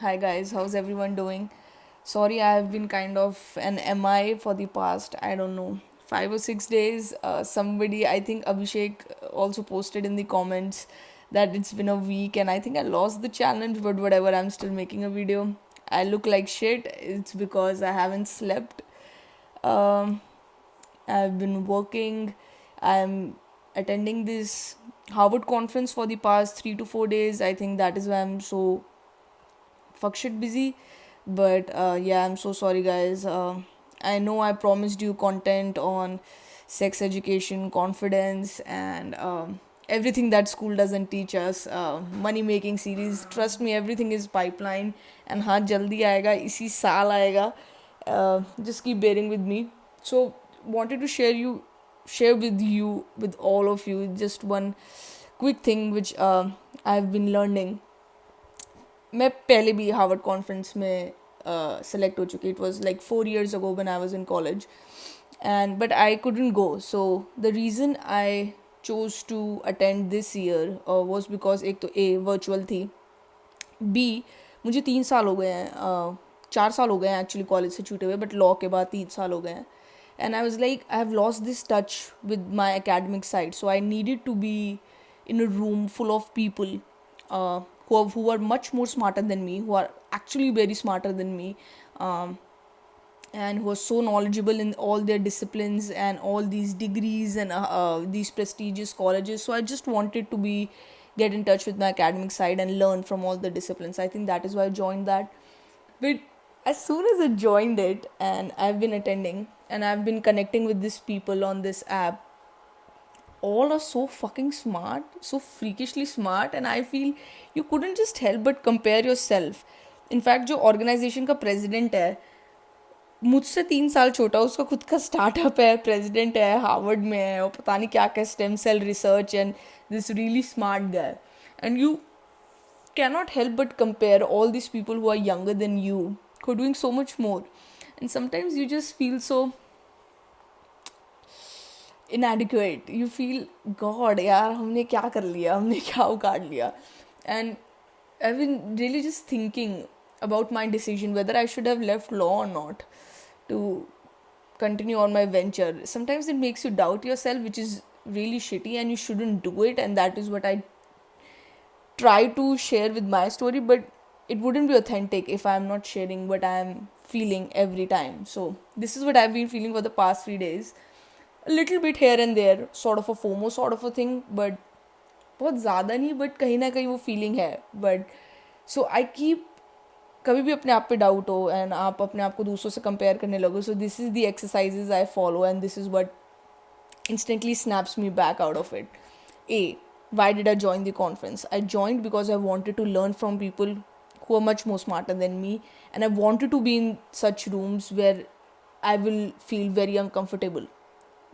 Hi guys, how's everyone doing? Sorry, I have been kind of an MI for the past, I don't know, 5 or 6 days. Somebody, I think Abhishek also posted in the comments that it's been a week and I think I lost the challenge, but whatever, I'm still making a video. I look like shit, it's because I haven't slept. Um, I've been working, I'm attending this Harvard conference for the past 3 to 4 days. I think that is why I'm so fuck shit busy. But yeah, I'm so sorry, guys. I know I promised you content on sex education, confidence, and everything that school doesn't teach us. Money making series. Trust me, everything is pipeline. And हाँ जल्दी आएगा इसी साल आएगा. Just keep bearing with me. So wanted to share with all of you just one quick thing which I've been learning. मैं पहले भी Harvard conference में सेलेक्ट हो चुकी. It was like 4 years ago when I was in college, and but I couldn't go. So the reason I chose to attend this year was because एक तो A virtual थी, B मुझे 3 साल हो गए हैं, 4 साल हो गए हैं एक्चुअली कॉलेज से छूटे हुए, बट लॉ के बाद 3 साल हो गए हैं. And I was like, I have lost this touch with my academic side, so I needed to be in a room full of people who are much more smarter than me, who are actually very smarter than me, um, and who are so knowledgeable in all their disciplines and all these degrees and these prestigious colleges. So I just wanted to be get in touch with my academic side and learn from all the disciplines. I think that is why I joined that. But as soon as I joined it and I've been attending and I've been connecting with these people on this app, all are so fucking smart, so freakishly smart, and I feel you couldn't just help but compare yourself. In fact जो organisation का president है मुझसे 3 साल छोटा, उसका खुद का startup है, प्रेसिडेंट है, हार्वर्ड में है, और पता नहीं क्या क्या stem cell research and this really smart guy. And you cannot help but compare all these people who are younger than you, who are doing so much more. And sometimes you just feel so inadequate. You feel, God, यार हमने क्या कर लिया, हमने क्या उखाड़ लिया. And I've been really just thinking about my decision whether I should have left law or not to continue on my venture. Sometimes it makes you doubt yourself, which is really shitty, and you shouldn't do it. And that is what I try to share with my story, but it wouldn't be authentic if I'm not sharing what I'm feeling every time. So, this is what I've been feeling for the past 3 days. A little bit here and there, sort of a FOMO sort of a thing, but बहुत ज़्यादा नहीं, but कहीं ना कहीं वो feeling है. But so I keep, कभी भी अपने आप पे डाउट हो एंड आप अपने आप को दूसरों से कंपेयर करने लगो, so this is the exercises I follow and this is what instantly snaps me back out of it. A. Why did I join the conference? I joined because I wanted to learn from people who are much more smarter than me, and I wanted to be in such rooms where I will feel very uncomfortable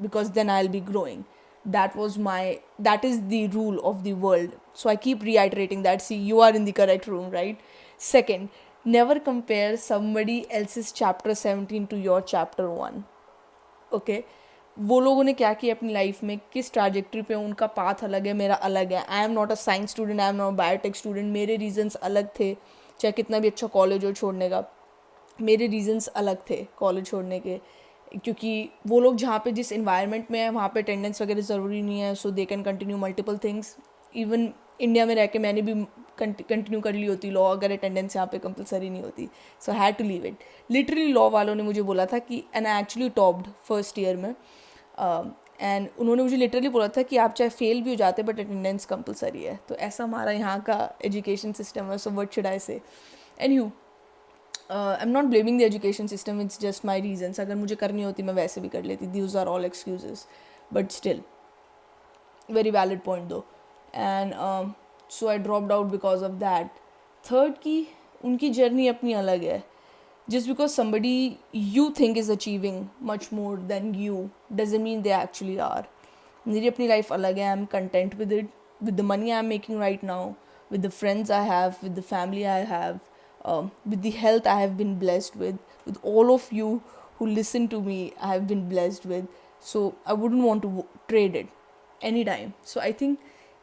because then I'll be growing. That is the rule of the world. So I keep reiterating that. See, you are in the correct room, right? Second, never compare somebody else's chapter 17 to your chapter 1. Okay, वो लोगों ने क्या किया अपनी life में, किस trajectory पे, उनका पाथ अलग है, मेरा अलग है. आई am not a science student, I am not biotech student. मेरे रीजंस अलग थे, चाहे कितना भी अच्छा कॉलेज हो छोड़ने का, मेरे रीजंस अलग थे कॉलेज छोड़ने के. क्योंकि वो लोग जहाँ पे जिस इन्वायरमेंट में है वहाँ पे अटेंडेंस वगैरह ज़रूरी नहीं है, so they can continue multiple things. Even India में रह के मैंने भी कंटिन्यू कर ली होती लॉ अगर अटेंडेंस यहाँ पे कंपलसरी नहीं होती. So had to leave it. Literally law वालों ने मुझे बोला था कि, and I actually topped first year में, एंड उन्होंने मुझे लिटरली बोला था कि आप चाहे फेल भी हो जाते बट अटेंडेंस कंपलसरी है. तो ऐसा हमारा यहाँ का एजुकेशन सिस्टम है. So what should I say. And you, I am not blaming the education system, it's just my reasons. अगर मुझे करनी होती मैं वैसे भी कर लेती. These are all excuses, but still very valid point though. And so I dropped out because of that. Third की, उनकी जर्नी अपनी अलग है. Just because somebody you think is achieving much more than you doesn't mean they actually are. मेरी अपनी life अलग है. I'm content with it, with the money I'm making right now, with the friends I have, with the family I have, with the health I have been blessed with all of you who listen to me I have been blessed with. So I wouldn't want to trade it any time. So I think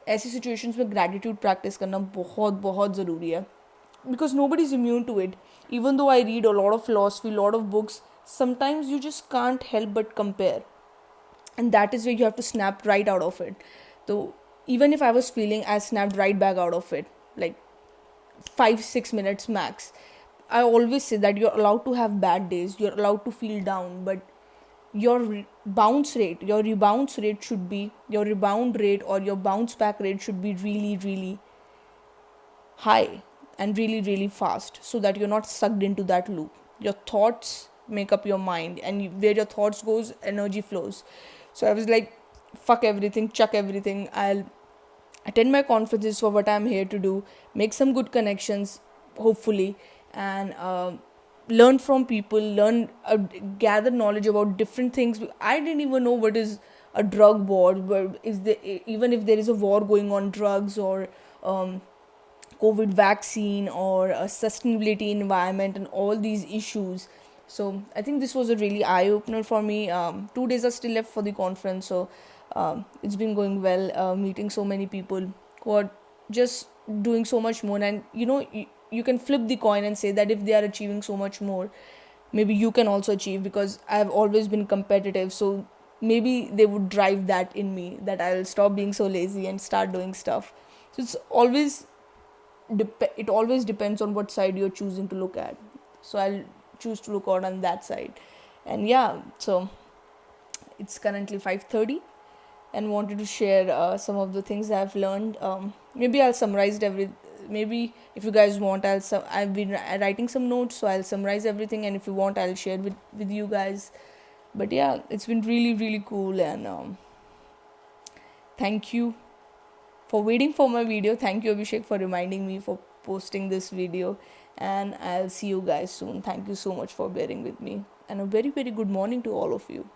ऐसी situations में gratitude practice करना बहुत बहुत ज़रूरी है. because nobody's immune to it. Even though I read a lot of philosophy, a lot of books, sometimes you just can't help but compare, and that is where you have to snap right out of it. So even if I was feeling, I snapped right back out of it, like 5 6 minutes max. I always say that you're allowed to have bad days, you're allowed to feel down, but your your rebounds rate should be, your rebound rate or your bounce back rate should be really, really high and really, really fast, so that you're not sucked into that loop. Your thoughts make up your mind, and where your thoughts goes, energy flows. So I was like, fuck everything, chuck everything. I'll attend my conferences for what I'm here to do, make some good connections, hopefully, and learn from people, gather knowledge about different things. I didn't even know what is a drug war, but is there, even if there is a war going on drugs, or um, COVID vaccine, or a sustainability environment, and all these issues. So I think this was a really eye opener for me. 2 days are still left for the conference, so it's been going well. Meeting so many people who are just doing so much more, and you can flip the coin and say that if they are achieving so much more, maybe you can also achieve, because I've always been competitive. So maybe they would drive that in me, that I'll stop being so lazy and start doing stuff. So it always depends on what side you're choosing to look at. So I'll choose to look out on that side. And yeah, so it's currently 5:30, and wanted to share some of the things I've learned. Maybe I'll summarize every. Maybe if you guys want, I've been writing some notes, so I'll summarize everything. And if you want, I'll share with you guys. But yeah, it's been really, really cool, and thank you for waiting for my video. Thank you, Abhishek, for reminding me for posting this video. And I'll see you guys soon. Thank you so much for bearing with me. And a very, very good morning to all of you.